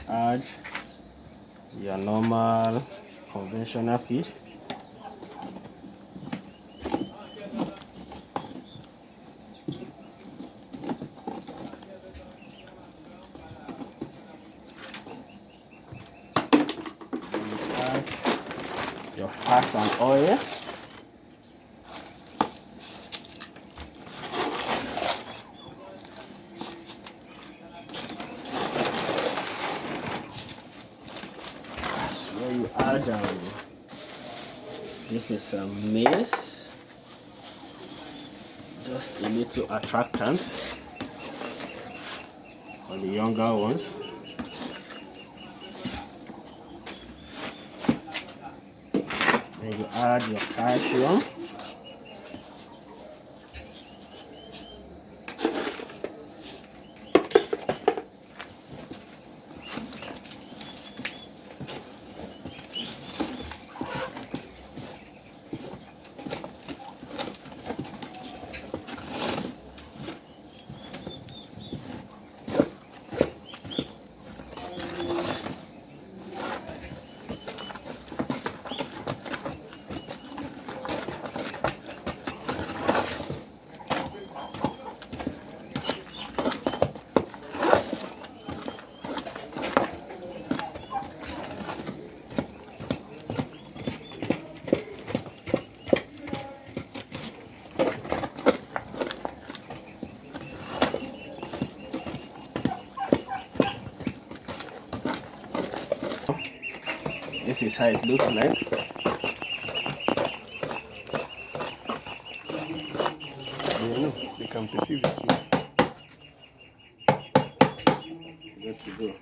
add your normal conventional feed. Add your fat and oil. That's where you add this is some maize, just a little attractant for the younger ones. Then you add your calcium. This is how it looks like. They can perceive the smell. Good to go.